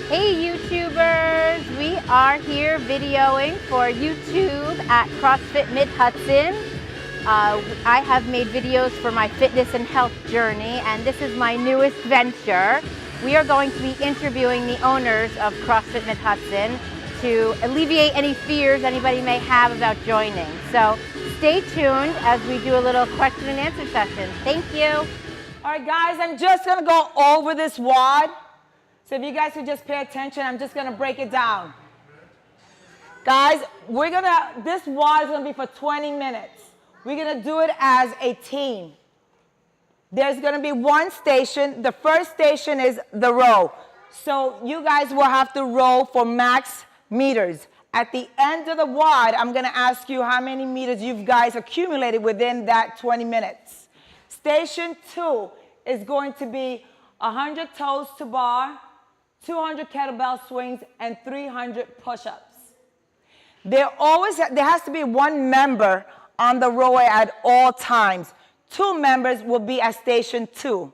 Hey YouTubers, we are here videoing for YouTube at CrossFit Midhudson. I have made videos for my fitness and health journey, and this is my newest venture. We are going to be interviewing the owners of CrossFit Midhudson to alleviate any fears anybody may have about joining. So stay tuned as we do a little question and answer session. Thank you. All right, guys, I'm just going to go over this WOD. So if you guys could just pay attention, I'm just going to break it down. Guys, this WOD is going to be for 20 minutes. We're going to do it as a team. There's going to be one station. The first station is the row. So you guys will have to row for max meters. At the end of the WOD, I'm going to ask you how many meters you guys accumulated within that 20 minutes. Station 2 is going to be 100 toes to bar, 200 kettlebell swings, and 300 push-ups. There has to be one member on the row at all times. 2 members will be at station 2.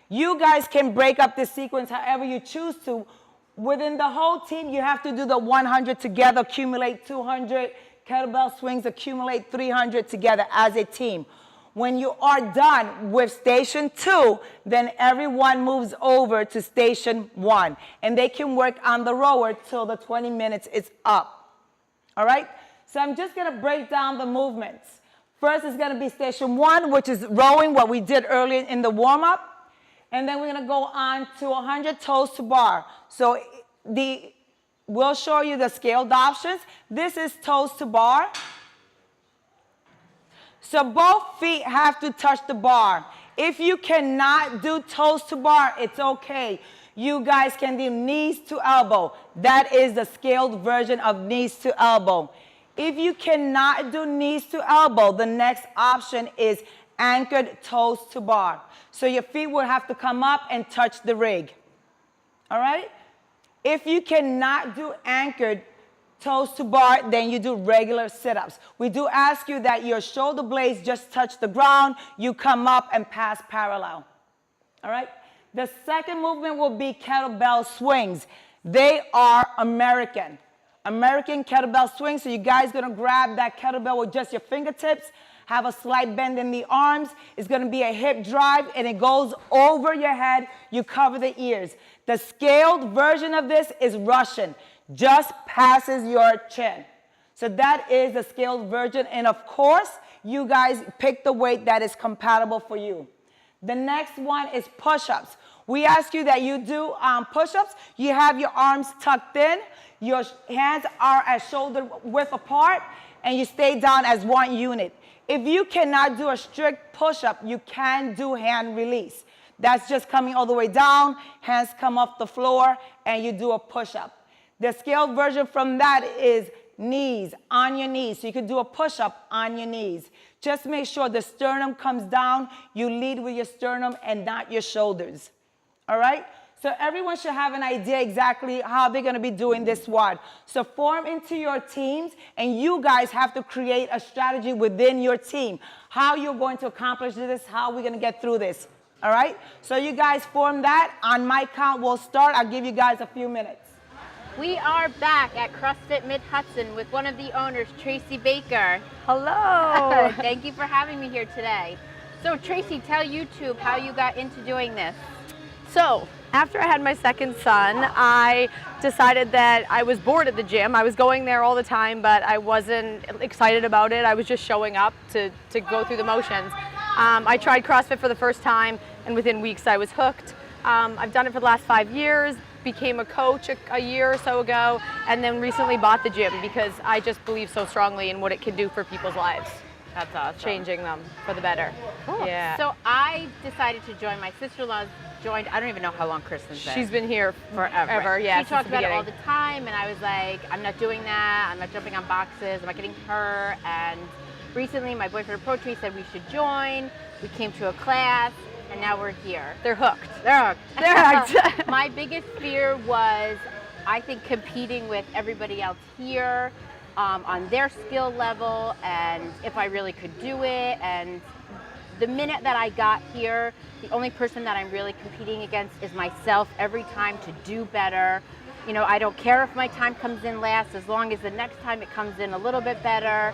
You guys can break up this sequence however you choose to. Within the whole team, you have to do the 100 together, accumulate 200 kettlebell swings, accumulate 300 together as a team. When you are done with station 2, then everyone moves over to station 1, and they can work on the rower till the 20 minutes is up. All right? So I'm just going to break down the movements. First is going to be station 1, which is rowing, what we did earlier in the warm-up. And then we're going to go on to 100 toes to bar. So we'll show you the scaled options. This is toes to bar. So both feet have to touch the bar. If you cannot do toes to bar, it's okay. You guys can do knees to elbow. That is the scaled version of knees to elbow. If you cannot do knees to elbow, the next option is anchored toes to bar. So your feet will have to come up and touch the rig. All right? If you cannot do anchored toes to bar, then you do regular sit-ups. We do ask you that your shoulder blades just touch the ground, you come up and pass parallel. All right? The second movement will be kettlebell swings. They are American kettlebell swings. So you guys are gonna grab that kettlebell with just your fingertips, have a slight bend in the arms. It's gonna be a hip drive, and it goes over your head. You cover the ears. The scaled version of this is Russian. Just passes your chin. So that is the scaled version. And of course, you guys pick the weight that is compatible for you. The next one is push-ups. We ask you that you do push-ups. You have your arms tucked in. Your hands are at shoulder width apart. And you stay down as one unit. If you cannot do a strict push-up, you can do hand release. That's just coming all the way down. Hands come off the floor. And you do a push-up. The scaled version from that is knees, on your knees. So you can do a push-up on your knees. Just make sure the sternum comes down. You lead with your sternum and not your shoulders. All right? So everyone should have an idea exactly how they're going to be doing this WOD. So form into your teams, and you guys have to create a strategy within your team. How you're going to accomplish this, how we're going to get through this. All right? So you guys form that. On my count, we'll start. I'll give you guys a few minutes. We are back at CrossFit Midhudson with one of the owners, Tracey Baker. Hello. Thank you for having me here today. So Tracey, tell YouTube how you got into doing this. So, after I had my second son, I decided that I was bored at the gym. I was going there all the time, but I wasn't excited about it. I was just showing up to go through the motions. I tried CrossFit for the first time, and within weeks I was hooked. I've done it for the last 5 years. Became a coach a year or so ago, and then recently bought the gym because I just believe so strongly in what it can do for people's lives. That's awesome. Changing them for the better. Cool. Yeah. So I decided to join. My sister-in-law joined. I don't even know how long Kristen's been. She's been here forever. Yeah. She talked about it all the time, and I was like, I'm not doing that. I'm not jumping on boxes. I'm not getting hurt. And recently, my boyfriend approached me, said we should join. We came to a class. And now we're here. They're hooked. They're hooked. They're hooked. My biggest fear was, I think, competing with everybody else here on their skill level, and if I really could do it. And the minute that I got here, the only person that I'm really competing against is myself every time to do better. You know, I don't care if my time comes in last, as long as the next time it comes in a little bit better.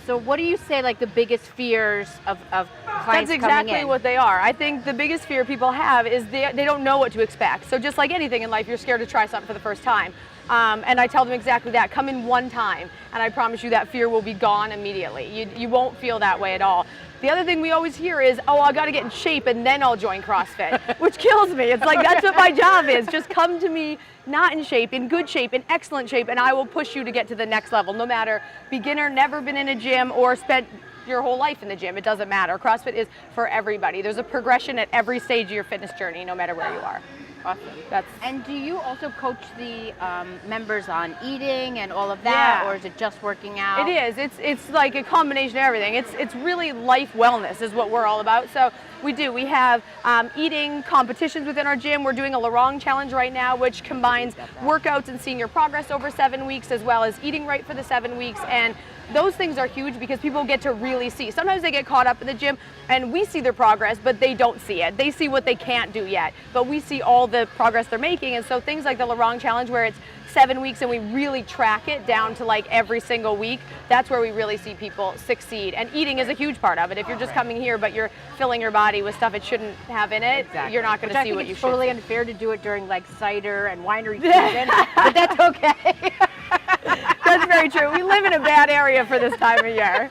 So what do you say, like, the biggest fears of clients coming in? That's exactly what they are. I think the biggest fear people have is they don't know what to expect. So just like anything in life, you're scared to try something for the first time. And I tell them exactly that. Come in one time, and I promise you that fear will be gone immediately. You won't feel that way at all. The other thing we always hear is, oh, I got to get in shape and then I'll join CrossFit, which kills me. It's like, that's what my job is. Just come to me not in shape, in good shape, in excellent shape, and I will push you to get to the next level, no matter beginner, never been in a gym, or spent your whole life in the gym. It doesn't matter. CrossFit is for everybody. There's a progression at every stage of your fitness journey, no matter where you are. Awesome. And do you also coach the members on eating and all of that, or is it just working out? It is. It's like a combination of everything. It's really life wellness is what we're all about. So we have eating competitions within our gym. We're doing a Larong challenge right now, which combines workouts and seeing your progress over 7 weeks, as well as eating right for the 7 weeks. And those things are huge because people get to really see. Sometimes they get caught up in the gym and we see their progress, but they don't see it. They see what they can't do yet, but we see all the progress they're making. And so things like the Larong challenge, where it's 7 weeks and we really track it down to like every single week, that's where we really see people succeed. And eating is a huge part of it. If you're just coming here but you're filling your body with stuff it shouldn't have in it, you're not going to see what you should. It's totally unfair to do it during like cider and winery season, but that's okay. That's very true. We live in a bad area for this time of year.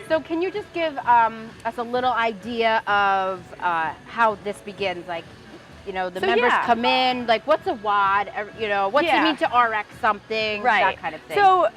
So can you just give us a little idea of how this begins? Like, you know, the members come in, like, what's a WOD? You know, what's it mean to RX something? That kind of thing. So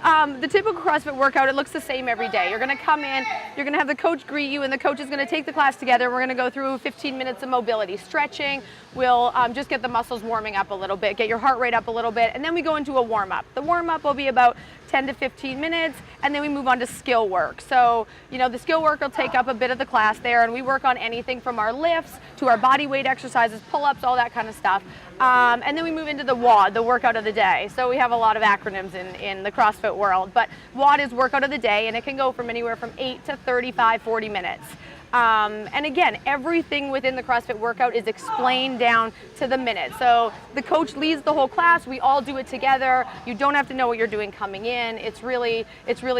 the typical CrossFit workout, it looks the same every day. You're going to come in, you're going to have the coach greet you, and the coach is going to take the class together. We're going to go through 15 minutes of mobility, stretching. We'll just get the muscles warming up a little bit, get your heart rate up a little bit, and then we go into a warm-up. The warm-up will be about 10 to 15 minutes, and then we move on to skill work. So, you know, the skill work will take up a bit of the class there, and we work on anything from our lifts to our body weight exercises, pull-ups, all that kind of stuff. And then we move into the WOD, the workout of the day. So we have a lot of acronyms in the CrossFit world, but WOD is workout of the day, and it can go from anywhere from 8 to 35, 40 minutes. And again, everything within the CrossFit workout is explained down to the minute. So the coach leads the whole class. We all do it together. You don't have to know what you're doing coming in. It's really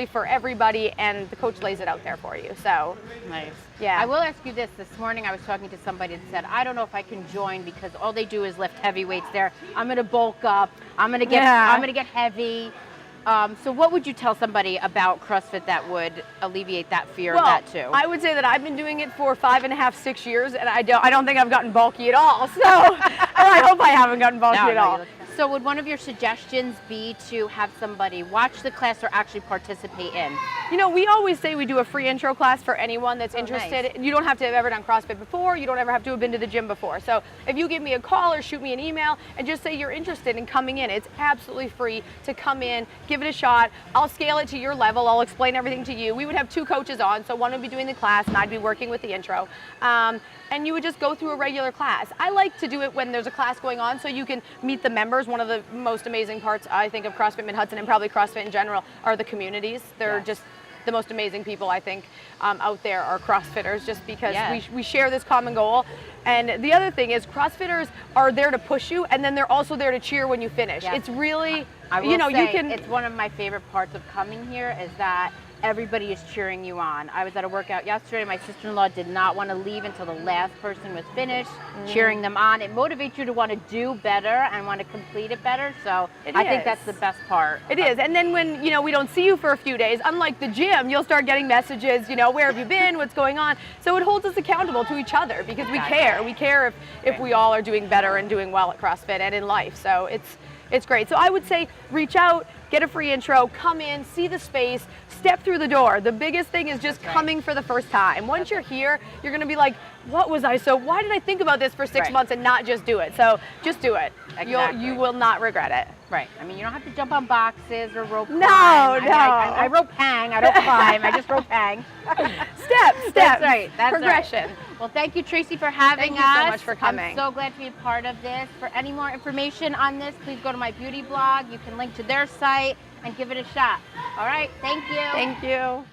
for everybody, and the coach lays it out there for you. So nice. Yeah. I will ask you this. This morning I was talking to somebody that said, I don't know if I can join because all they do is lift heavy weights there. I'm going to bulk up. I'm going to get heavy. So what would you tell somebody about CrossFit that would alleviate that fear of that too? I would say that I've been doing it for 5.5, 6 years, and I don't think I've gotten bulky at all. So, or I hope I haven't gotten bulky at all. So would one of your suggestions be to have somebody watch the class or actually participate in? You know, we always say we do a free intro class for anyone that's interested. Nice. You don't have to have ever done CrossFit before. You don't ever have to have been to the gym before. So if you give me a call or shoot me an email and just say you're interested in coming in, it's absolutely free to come in, give it a shot. I'll scale it to your level. I'll explain everything to you. We would have 2 coaches on, so one would be doing the class and I'd be working with the intro. And you would just go through a regular class. I like to do it when there's a class going on so you can meet the members. One of the most amazing parts, I think, of CrossFit Midhudson and probably CrossFit in general are the communities. They're just the most amazing people, I think, out there are CrossFitters, just because we share this common goal. And the other thing is CrossFitters are there to push you, and then they're also there to cheer when you finish. It's really, you know, you can... It's one of my favorite parts of coming here is that everybody is cheering you on. I was at a workout yesterday. My sister-in-law did not want to leave until the last person was finished, cheering them on. It motivates you to want to do better and want to complete it better. So I think that's the best part. It is. And then when, you know, we don't see you for a few days, unlike the gym, you'll start getting messages, you know, where have you been? What's going on? So it holds us accountable to each other because we care. We care if we all are doing better and doing well at CrossFit and in life. So it's great. So I would say reach out, get a free intro, come in, see the space, step through the door. The biggest thing is just coming for the first time. Once you're here, you're going to be like, why did I think about this for 6 months and not just do it? So just do it. Exactly. You will not regret it. Right. I mean, you don't have to jump on boxes or rope climb. No. I rope hang. I don't climb. I just rope hang. Step. That's right. That's progression. Right. Well, thank you, Tracey, for having us. Thank you so much for coming. I'm so glad to be a part of this. For any more information on this, please go to my beauty blog. You can link to their site and give it a shot. All right. Thank you. Thank you.